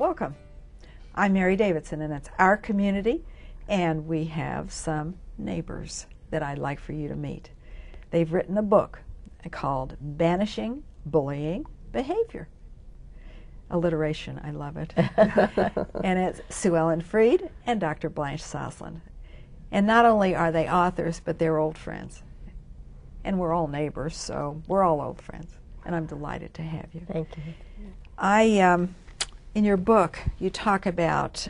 Welcome. I'm Mary Davidson, and it's our community, and we have some neighbors that I'd like for you to meet. They've written a book called Banishing Bullying Behavior. Alliteration, I love it. And it's Suellen and Dr. Blanche Sosland. And not only are they authors, but they're old friends. And we're all neighbors, so we're all old friends. And I'm delighted to have you. Thank you. In your book, you talk about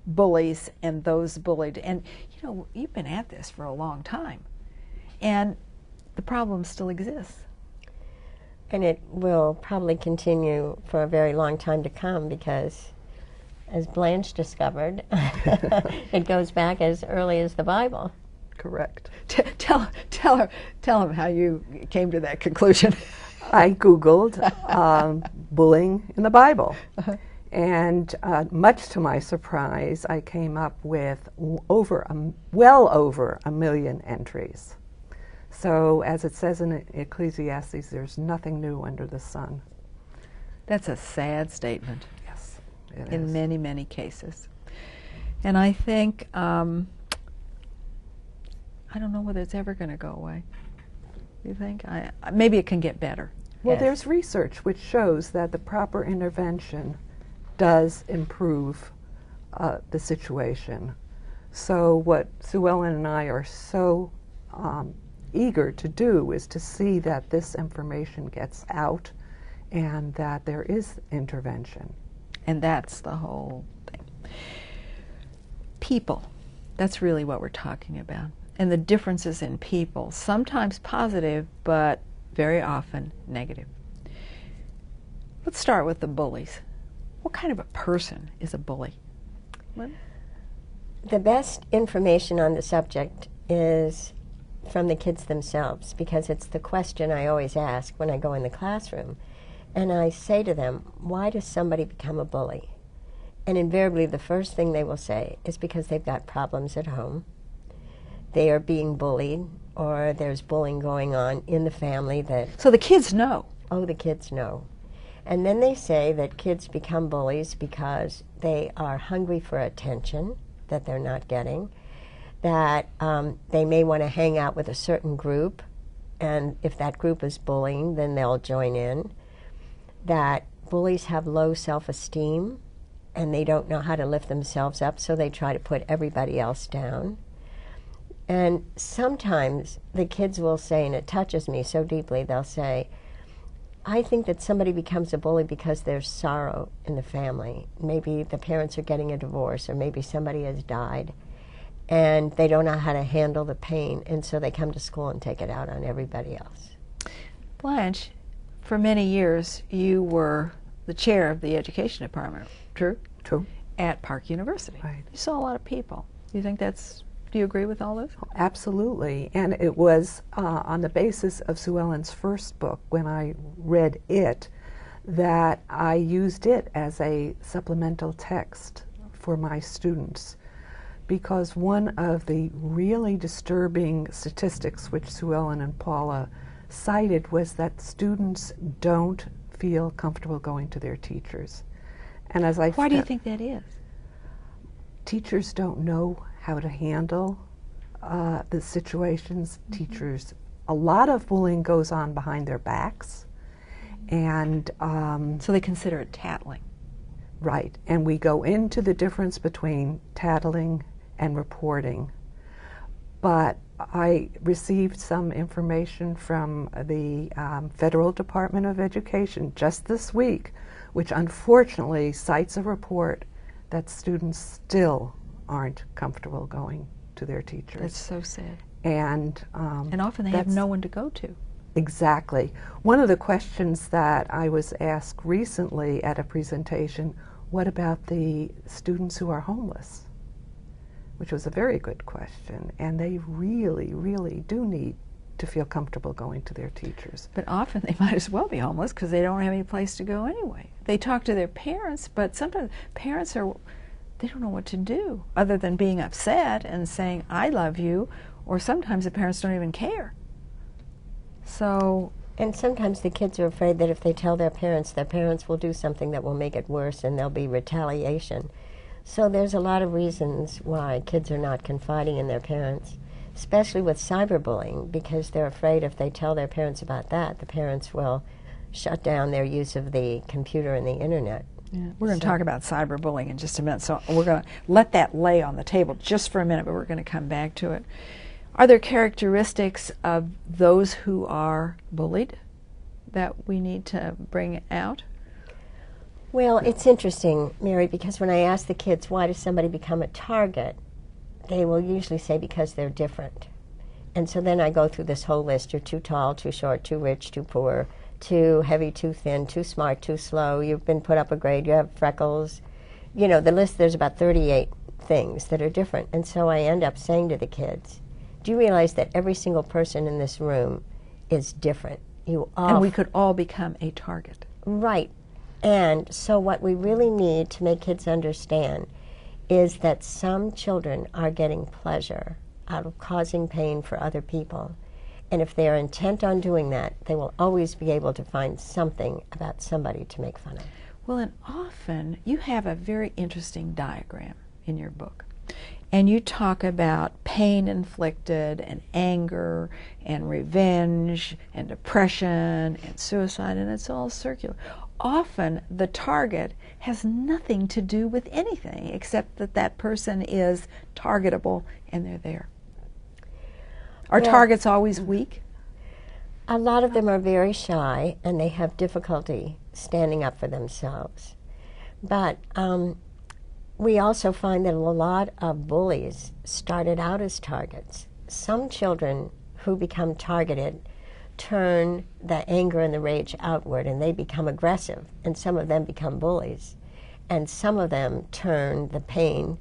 bullies and those bullied. And, you know, you've been at this for a long time. And the problem still exists. And it will probably continue for a very long time to come because, as Blanche discovered, it goes back as early as the Bible. Correct. Tell him how you came to that conclusion. I Googled bullying in the Bible. And much to my surprise, I came up with well over a million entries. So, as it says in Ecclesiastes, there's nothing new under the sun. That's a sad statement. Yes, it in is. many, many cases. And I think, I don't know whether it's ever going to go away. You think? Maybe it can get better. Well, Yes. there's research which shows that the proper intervention does improve the situation. So what Suellen and I are so eager to do is to see that this information gets out and that there is intervention. And that's the whole thing. People, that's really what we're talking about. And the differences in people, sometimes positive, but very often negative. Let's start with the bullies. What kind of a person is a bully? What? The best information on the subject is from the kids themselves, because it's the question I always ask when I go in the classroom. And I say to them, why does somebody become a bully? And invariably the first thing they will say is because they've got problems at home. They are being bullied, or there's bullying going on in the family that... So the kids know. Oh, the kids know. And then they say that kids become bullies because they are hungry for attention that they're not getting, that they may want to hang out with a certain group, and if that group is bullying, then they'll join in, that bullies have low self-esteem, and they don't know how to lift themselves up, so they try to put everybody else down. And sometimes the kids will say, and it touches me so deeply, they'll say, I think that somebody becomes a bully because there's sorrow in the family. Maybe the parents are getting a divorce, or maybe somebody has died, and they don't know how to handle the pain, and so they come to school and take it out on everybody else. Blanche, for many years you were the chair of the education department, true? True. At Park University. Right. You saw a lot of people. Do you agree with all this? Absolutely. And it was on the basis of Suellen's first book, when I read it, that I used it as a supplemental text for my students. Because one of the really disturbing statistics which Suellen and Paula cited was that students don't feel comfortable going to their teachers. And as I Why do you think that is? Teachers don't know how to handle the situations. Teachers, a lot of bullying goes on behind their backs, and So they consider it tattling. right, and we go into the difference between tattling and reporting. But I received some information from the Federal Department of Education just this week, which unfortunately cites a report that students still aren't comfortable going to their teachers. That's so sad. And often they have no one to go to. Exactly. One of the questions that I was asked recently at a presentation, what about the students who are homeless? Which was a very good question. And they really, really do need to feel comfortable going to their teachers. But often they might as well be homeless because they don't have any place to go anyway. They talk to their parents, but sometimes parents they don't know what to do other than being upset and saying, I love you, or sometimes the parents don't even care. So And sometimes the kids are afraid that if they tell their parents will do something that will make it worse and there'll be retaliation. So there's a lot of reasons why kids are not confiding in their parents, especially with cyberbullying, because they're afraid if they tell their parents about that, the parents will shut down their use of the computer and the internet. Yeah. We're going to talk about cyberbullying in just a minute, so we're going to let that lay on the table just for a minute, but we're going to come back to it. Are there characteristics of those who are bullied that we need to bring out? Well, it's interesting, Mary, because when I ask the kids, why does somebody become a target, they will usually say because they're different. And so then I go through this whole list. You're too tall, too short, too rich, too poor, too heavy, too thin, too smart, too slow, you've been put up a grade, you have freckles. You know, the list, there's about 38 things that are different. And so I end up saying to the kids, do you realize that every single person in this room is different? And we could all become a target. Right. And so what we really need to make kids understand is that some children are getting pleasure out of causing pain for other people. And if they are intent on doing that, they will always be able to find something about somebody to make fun of. Well, and often you have a very interesting diagram in your book. And you talk about pain inflicted and anger and revenge and depression and suicide, and it's all circular. Often the target has nothing to do with anything except that that person is targetable and they're there. Are targets always weak? A lot of them are very shy and they have difficulty standing up for themselves. But we also find that a lot of bullies started out as targets. Some children who become targeted turn the anger and the rage outward and they become aggressive, and some of them become bullies. And some of them turn the pain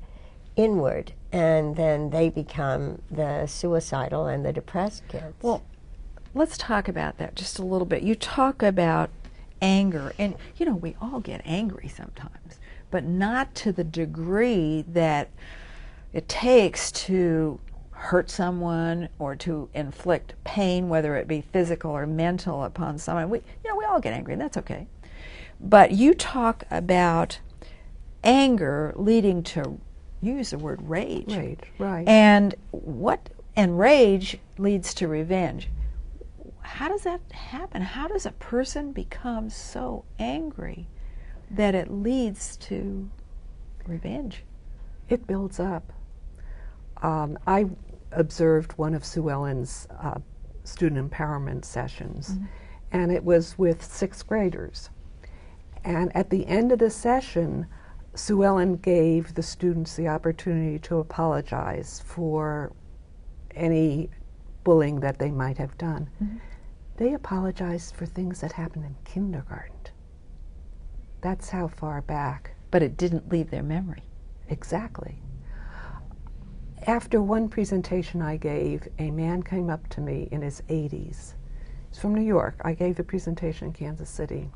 inward, and then they become the suicidal and the depressed kids. Well, let's talk about that just a little bit. You talk about anger, and you know, we all get angry sometimes, but not to the degree that it takes to hurt someone or to inflict pain, whether it be physical or mental, upon someone. We all get angry, and that's okay. But you talk about anger leading to, you use the word rage. Rage, right. And rage leads to revenge. How does that happen? How does a person become so angry that it leads to revenge? It builds up. I observed one of Suellen's student empowerment sessions, Mm-hmm. and it was with 6th graders. And at the end of the session, Suellen gave the students the opportunity to apologize for any bullying that they might have done. Mm-hmm. They apologized for things that happened in kindergarten. That's how far back. But it didn't leave their memory. Exactly. After one presentation I gave, a man came up to me in his 80s. He's from New York. I gave the presentation in Kansas City.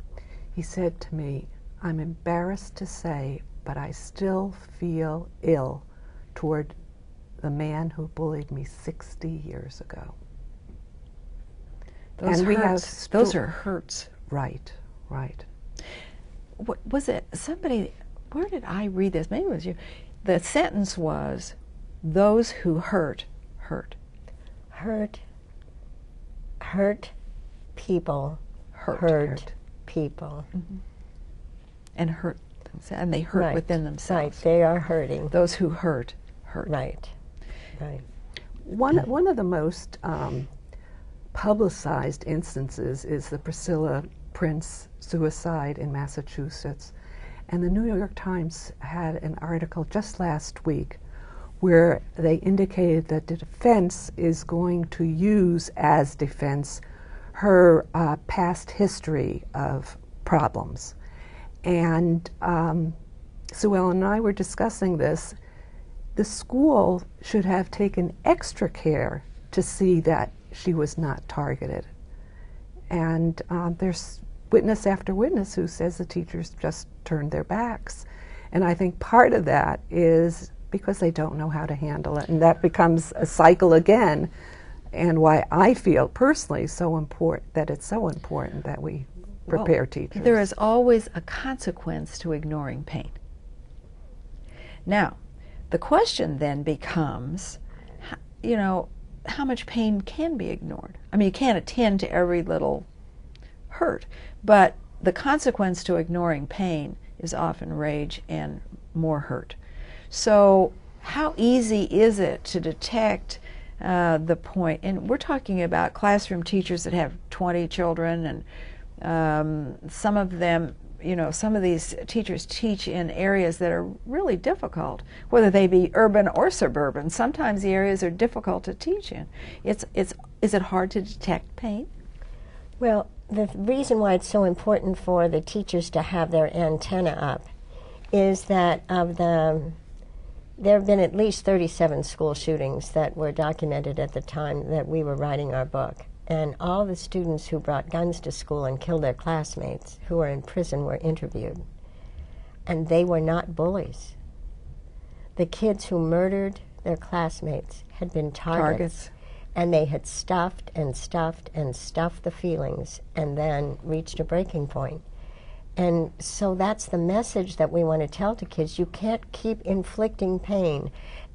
He said to me, "I'm embarrassed to say, but I still feel ill toward the man who bullied me 60 years ago." Those hurts. Those are hurts. Right, right. What was it? Somebody, where did I read this? Maybe it was you. The sentence was, "Those who hurt, hurt." Hurt people hurt people. Mm-hmm. And hurt themselves, and they hurt within themselves. Right, they are hurting. Those who hurt, hurt. Right, right. One of the most publicized instances is the Priscilla Prince suicide in Massachusetts. And the New York Times had an article just last week where they indicated that the defense is going to use as defense her past history of problems. And Suellen and I were discussing this. The school should have taken extra care to see that she was not targeted. And there's witness after witness who says the teachers just turned their backs. And I think part of that is because they don't know how to handle it. And that becomes a cycle again. and why I feel personally so important that it's so important that we prepare teachers. There is always a consequence to ignoring pain. Now, the question then becomes, you know, how much pain can be ignored? I mean, you can't attend to every little hurt, but the consequence to ignoring pain is often rage and more hurt. So how easy is it to detect the point? And we're talking about classroom teachers that have 20 children, and some of them, you know, some of these teachers teach in areas that are really difficult, whether they be urban or suburban. Sometimes the areas are difficult to teach in. Is it hard to detect pain? Well, the reason why it's so important for the teachers to have their antenna up is that there have been at least 37 school shootings that were documented at the time that we were writing our book. And all the students who brought guns to school and killed their classmates who were in prison were interviewed. And they were not bullies. The kids who murdered their classmates had been targets. And they had stuffed and stuffed and stuffed the feelings and then reached a breaking point. And so that's the message that we want to tell to kids. You can't keep inflicting pain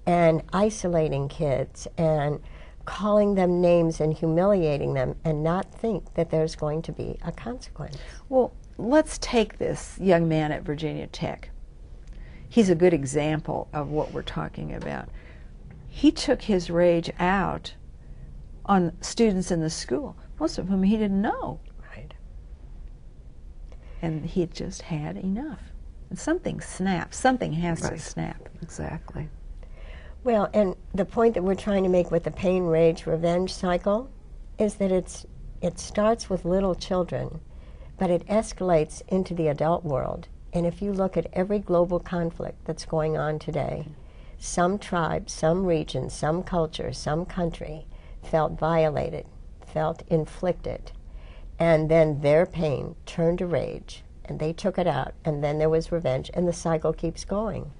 and isolating kids and calling them names and humiliating them and not think that there's going to be a consequence. Well, let's take this young man at Virginia Tech. He's a good example of what we're talking about. He took his rage out on students in the school, most of whom he didn't know. Right. And he had just had enough. And something snaps. Something has to snap. Exactly. Well, and the point that we're trying to make with the pain, rage, revenge cycle is that it starts with little children, but it escalates into the adult world. And if you look at every global conflict that's going on today, some tribe, some region, some culture, some country felt violated, felt inflicted, and then their pain turned to rage, and they took it out, and then there was revenge, and the cycle keeps going.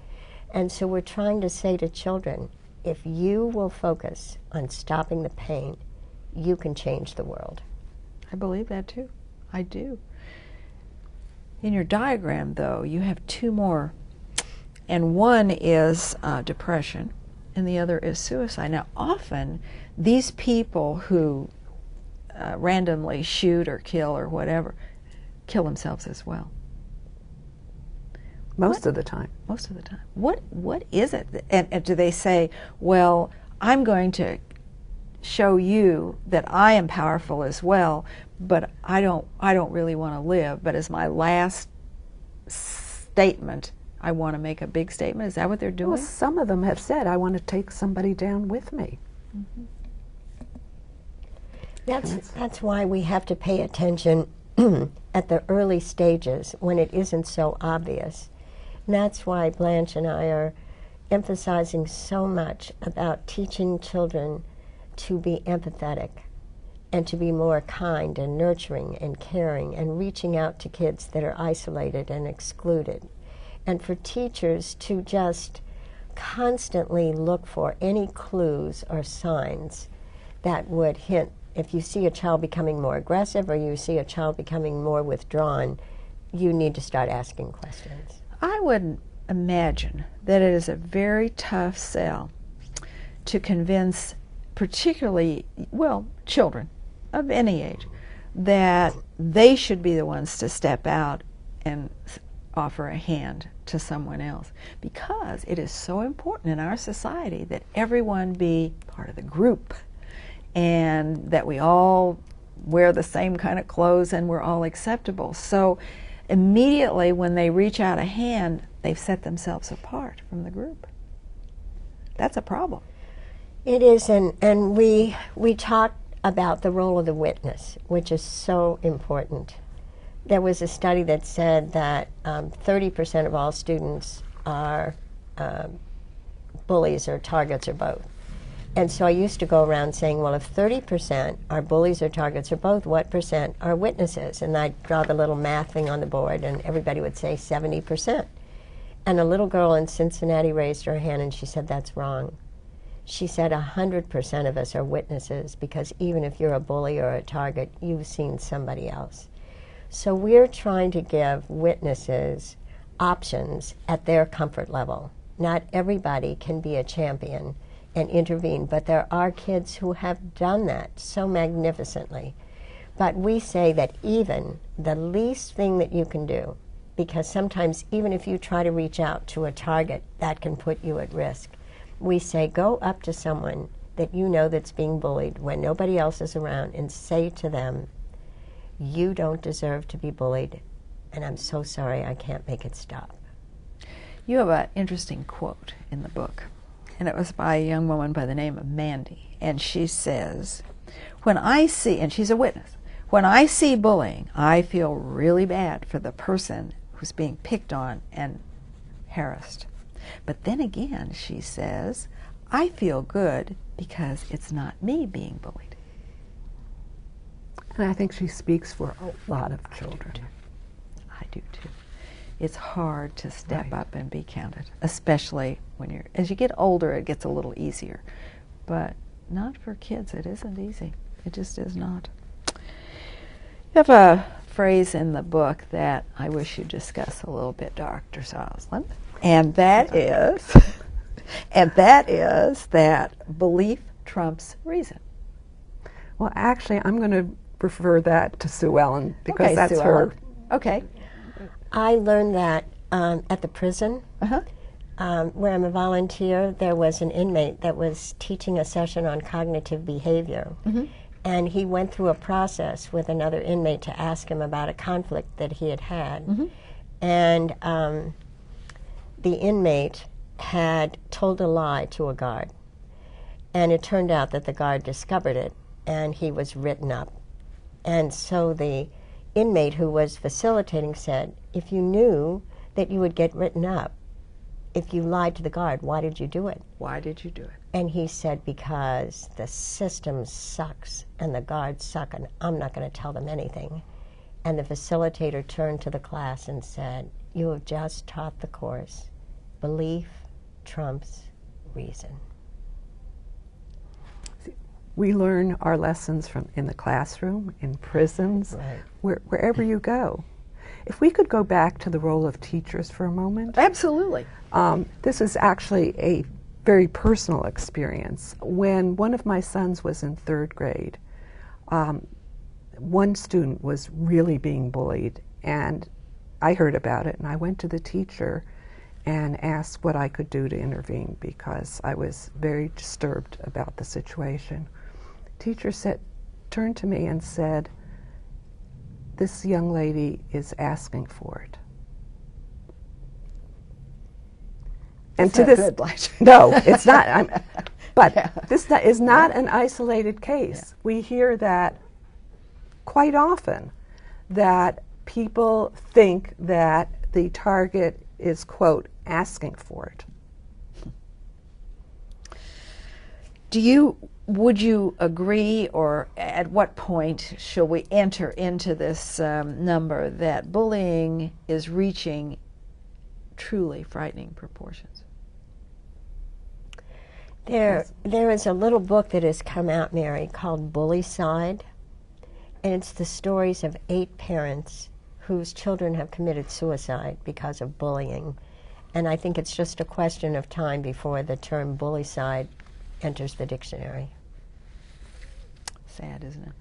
And so we're trying to say to children, if you will focus on stopping the pain, you can change the world. I believe that too. I do. In your diagram, though, you have two more, and one is depression, and the other is suicide. Now, often, these people who randomly shoot or kill or whatever, kill themselves as well. Most of the time. Most of the time. What is it? And do they say, well, I'm going to show you that I am powerful as well, but I don't really want to live, but as my last statement, I want to make a big statement? Is that what they're doing? Well, some of them have said, I want to take somebody down with me. Mm-hmm. That's why we have to pay attention at the early stages when it isn't so obvious. And that's why Blanche and I are emphasizing so much about teaching children to be empathetic and to be more kind and nurturing and caring and reaching out to kids that are isolated and excluded. And for teachers to just constantly look for any clues or signs that would hint, if you see a child becoming more aggressive or you see a child becoming more withdrawn, you need to start asking questions. I would imagine that it is a very tough sell to convince particularly, well, children of any age, that they should be the ones to step out and offer a hand to someone else, because it is so important in our society that everyone be part of the group and that we all wear the same kind of clothes and we're all acceptable. So immediately when they reach out a hand, they've set themselves apart from the group. That's a problem. It is, and we talk about the role of the witness, which is so important. There was a study that said that 30% of all students are bullies or targets or both. And so I used to go around saying, well, if 30% are bullies or targets or both, what percent are witnesses? And I'd draw the little math thing on the board, and everybody would say 70%. And a little girl in Cincinnati raised her hand, and she said, that's wrong. She said 100% of us are witnesses, because even if you're a bully or a target, you've seen somebody else. So we're trying to give witnesses options at their comfort level. Not everybody can be a champion and intervene, but there are kids who have done that so magnificently. But we say that even the least thing that you can do, because sometimes even if you try to reach out to a target, that can put you at risk. We say go up to someone that you know that's being bullied when nobody else is around and say to them, you don't deserve to be bullied, and I'm so sorry I can't make it stop. You have an interesting quote in the book, and it was by a young woman by the name of Mandy, and she says, when I see, and she's a witness, when I see bullying, I feel really bad for the person who's being picked on and harassed. But then again, she says, I feel good because it's not me being bullied. And I think she speaks for a lot of children. I do too. It's hard to step Right. up and be counted, especially when as you get older, it gets a little easier. But not for kids. It isn't easy. It just is not. You have a phrase in the book that I wish you'd discuss a little bit, Dr. Sosland, and that is, that belief trumps reason. Well, actually, I'm going to refer that to Suellen, because Okay, that's Sue her. Ellen. Okay. I learned that at the prison, where I'm a volunteer. There was an inmate that was teaching a session on cognitive behavior. And he went through a process with another inmate to ask him about a conflict that he had had. And the inmate had told a lie to a guard. And it turned out that the guard discovered it, and he was written up. And so the inmate who was facilitating said, if you knew that you would get written up if you lied to the guard, why did you do it? Why did you do it? And he said, because the system sucks and the guards suck, and I'm not going to tell them anything. And the facilitator turned to the class and said, you have just taught the course, belief trumps reason. We learn our lessons in the classroom, in prisons, wherever you go. If we could go back to the role of teachers for a moment. Absolutely. This is actually a very personal experience. When one of my sons was in 3rd grade, one student was really being bullied, and I heard about it, and I went to the teacher and asked what I could do to intervene, because I was very disturbed about the situation. Teacher turned to me and said, this young lady is asking for it. And to this, no, it's not. But this is not an isolated case. We hear that quite often, that people think that the target is, quote, asking for it. Would you agree, or at what point shall we enter into this number that bullying is reaching truly frightening proportions? There is a little book that has come out, Mary, called Bullycide, and it's the stories of 8 parents whose children have committed suicide because of bullying. And I think it's just a question of time before the term bullycide enters the dictionary. Sad, isn't it?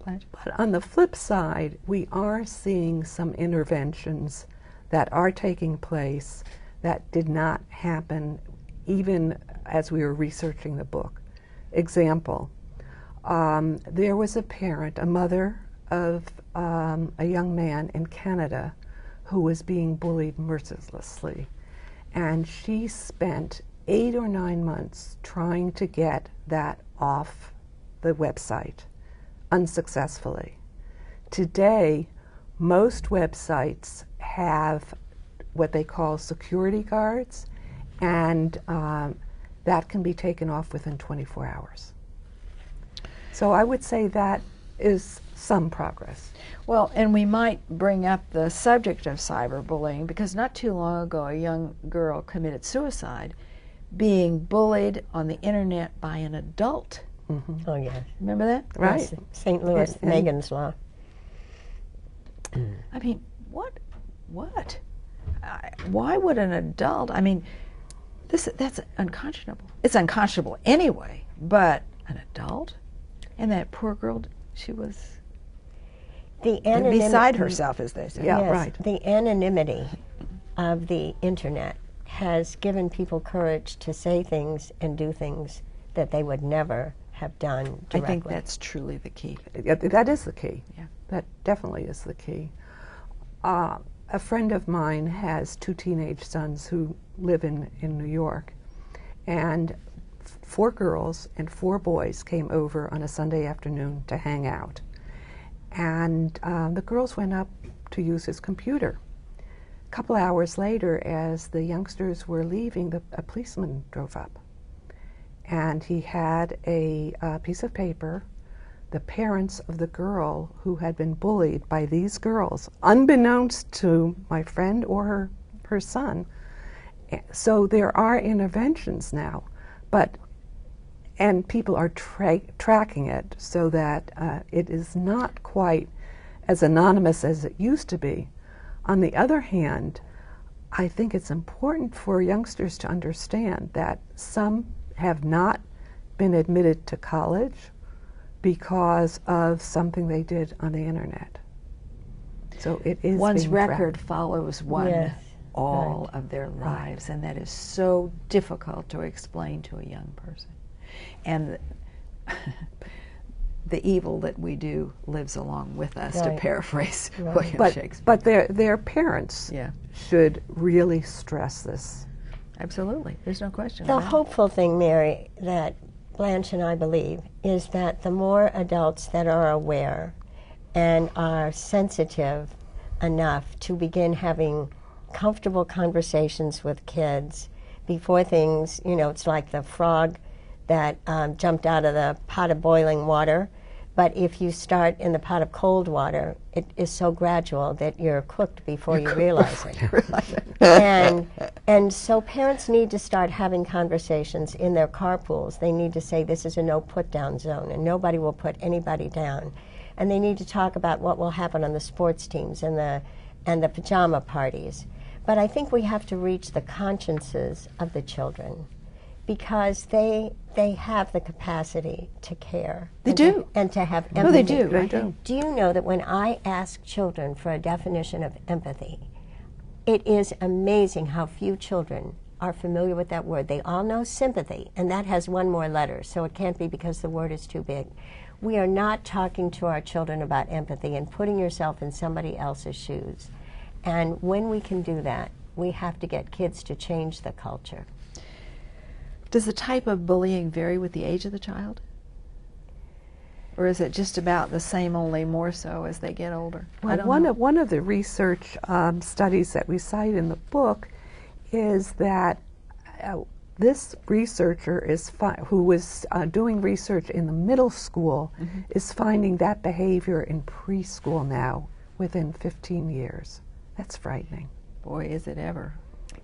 Blanche? But on the flip side, we are seeing some interventions that are taking place that did not happen even as we were researching the book. Example, there was a parent, a mother of a young man in Canada who was being bullied mercilessly, and she spent 8 or 9 months trying to get that off the website, unsuccessfully. Today, most websites have what they call security guards, and that can be taken off within 24 hours. So I would say that is some progress. Well, and we might bring up the subject of cyberbullying, because not too long ago a young girl committed suicide being bullied on the internet by an adult. Oh, yes. Remember that? Right. Yes, St. Louis, Megan's Law. I mean, what? Why would an adult? I mean, that's unconscionable. It's unconscionable anyway. But an adult, and that poor girl, she was beside herself, as they say. Yeah, Yes, right. the anonymity of the internet has given people courage to say things and do things that they would never have done directly. I think that's truly the key. That is the key. Yeah. That definitely is the key. A friend of mine has 2 teenage sons who live in New York, and 4 girls and 4 boys came over on a Sunday afternoon to hang out. And the girls went up to use his computer. A couple hours later, as the youngsters were leaving, a policeman drove up. And he had a piece of paper. The parents of the girl who had been bullied by these girls, unbeknownst to my friend or her son. So there are interventions now, and people are tracking it so that it is not quite as anonymous as it used to be. On the other hand, I think it's important for youngsters to understand that some have not been admitted to college because of something they did on the internet. So it is One's being record tracked. follows one Yes, all of their lives, and that is so difficult to explain to a young person. And the evil that we do lives along with us, to Right. paraphrase William Shakespeare. But their parents Yeah. should really stress this. Absolutely, there's no question The about it. hopeful thing, Mary, that Blanche and I believe is that the more adults that are aware and are sensitive enough to begin having comfortable conversations with kids before things, it's like the frog that jumped out of the pot of boiling water. But if you start in the pot of cold water, it is so gradual that you're cooked before you realize it. And so parents need to start having conversations in their carpools. They need to say this is a no put down zone and nobody will put anybody down. And they need to talk about what will happen on the sports teams and the pajama parties. But I think we have to reach the consciences of the children, because they have the capacity to care. They and do. And to have empathy. No, they do. They do. Do you know that when I ask children for a definition of empathy, it is amazing how few children are familiar with that word. They all know sympathy, and that has one more letter, so it can't be because the word is too big. We are not talking to our children about empathy and putting yourself in somebody else's shoes. And when we can do that, we have to get kids to change the culture. Does the type of bullying vary with the age of the child? Or is it just about the same, only more so as they get older? I don't know. One of the research studies that we cite in the book is that this researcher who was doing research in the middle school is finding that behavior in preschool now within 15 years. That's frightening. Boy, is it ever.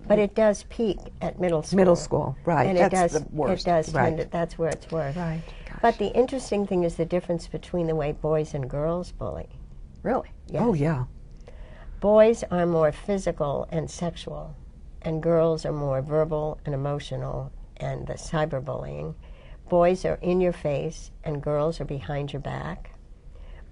But it does peak at middle school. Middle school, right. And That's it the worst. does Right. tend to, that's where it's worse. Right. But the interesting thing is the difference between the way boys and girls bully. Really? Yes. Oh, yeah. Boys are more physical and sexual, and girls are more verbal and emotional, and the cyberbullying. Boys are in your face, and girls are behind your back.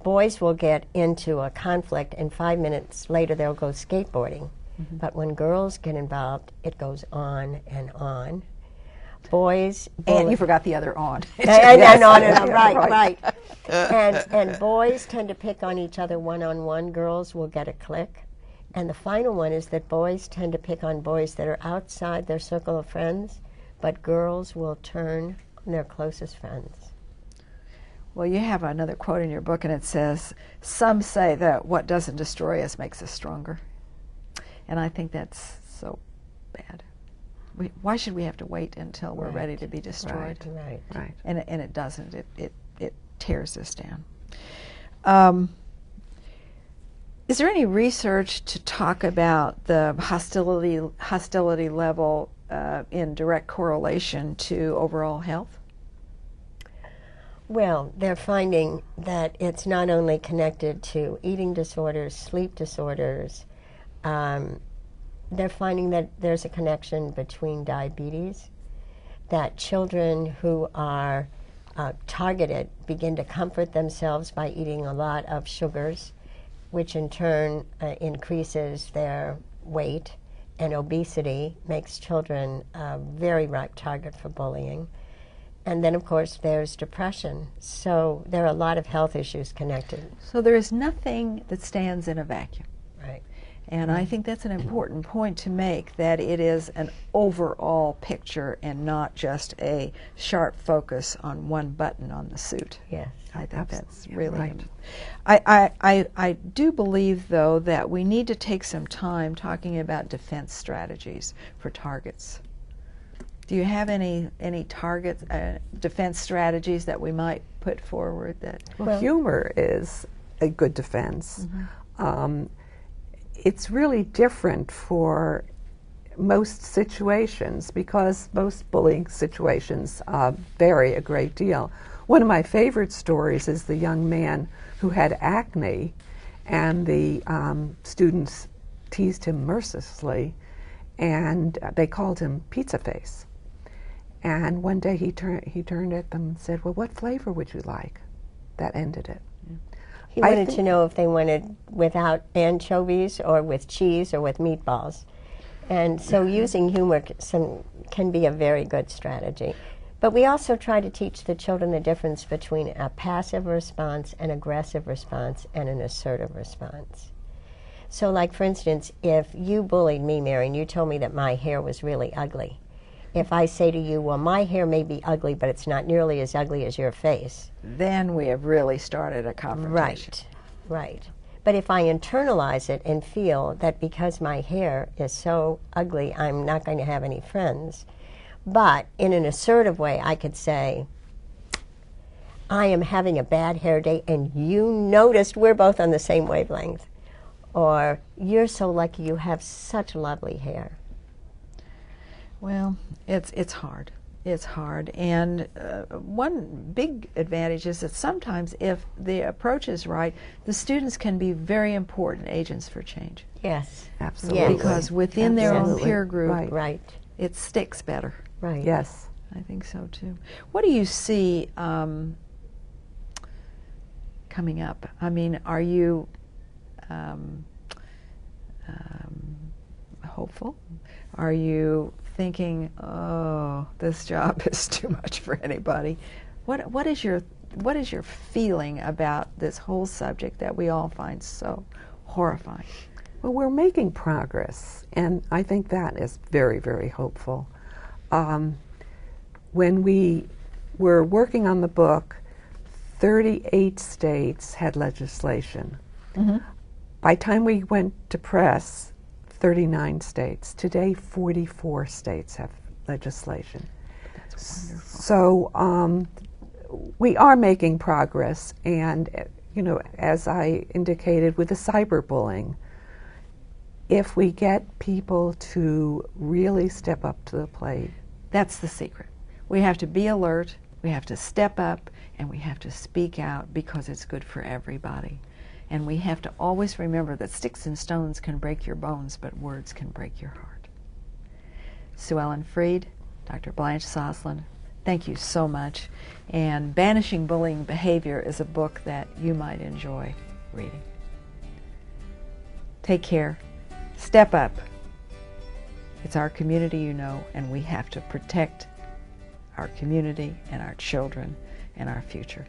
Boys will get into a conflict, and 5 minutes later they'll go skateboarding. But when girls get involved, it goes on and on. Boys bully. And you forgot the other on. And on and on, right. And boys tend to pick on each other one-on-one. Girls will get a click. And the final one is that boys tend to pick on boys that are outside their circle of friends, but girls will turn on their closest friends. Well, you have another quote in your book, and it says, "Some say that what doesn't destroy us makes us stronger." And I think that's so bad. Why should we have to wait until we're ready to be destroyed? Right. And it doesn't. It tears us down. Is there any research to talk about the hostility level in direct correlation to overall health? Well, they're finding that it's not only connected to eating disorders, sleep disorders. They're finding that there's a connection between diabetes, that children who are targeted begin to comfort themselves by eating a lot of sugars, which in turn increases their weight, and obesity makes children a very ripe target for bullying. And then, of course, there's depression. So there are a lot of health issues connected. So there is nothing that stands in a vacuum. Right. And I think that's an important point to make, that it is an overall picture and not just a sharp focus on one button on the suit. Yes. I think that's Absolutely, really right. I do believe, though, that we need to take some time talking about defense strategies for targets. Do you have any target defense strategies that we might put forward? That Well, humor is a good defense. It's really different for most situations because most bullying situations vary a great deal. One of my favorite stories is the young man who had acne, and the students teased him mercilessly, and they called him Pizza Face. And one day he turned at them and said, "Well, what flavor would you like?" That ended it. He wanted to know if they wanted without anchovies or with cheese or with meatballs. And so using humor can be a very good strategy. But we also try to teach the children the difference between a passive response, an aggressive response, and an assertive response. So like, for instance, if you bullied me, Mary, and you told me that my hair was really ugly, if I say to you, well, my hair may be ugly, but it's not nearly as ugly as your face. then we have really started a confrontation. Right, right. But if I internalize it and feel that because my hair is so ugly, I'm not going to have any friends, but in an assertive way, I could say, I am having a bad hair day, and you noticed we're both on the same wavelength. Or, you're so lucky you have such lovely hair. Well, it's hard. It's hard. And one big advantage is that sometimes if the approach is right, the students can be very important agents for change. Yes. Absolutely. Yes. Because within their own Absolutely. peer group, Right. Right, it sticks better. right. Yes. I think so, too. What do you see coming up? I mean, are you hopeful? Are you thinking, oh, this job is too much for anybody? What is your feeling about this whole subject that we all find so horrifying? Well, we're making progress, and I think that is very, very hopeful. When we were working on the book, 38 states had legislation. By the time we went to press, 39 states. Today, 44 states have legislation. That's wonderful. So we are making progress, and you know, as I indicated with the cyberbullying, if we get people to really step up to the plate. That's the secret. We have to be alert, we have to step up, and we have to speak out because it's good for everybody. And we have to always remember that sticks and stones can break your bones, but words can break your heart. Suellen Freed, Dr. Blanche Sosland, thank you so much. And Banishing Bullying Behavior is a book that you might enjoy reading. Take care. Step up. It's our community, you know, and we have to protect our community and our children and our future.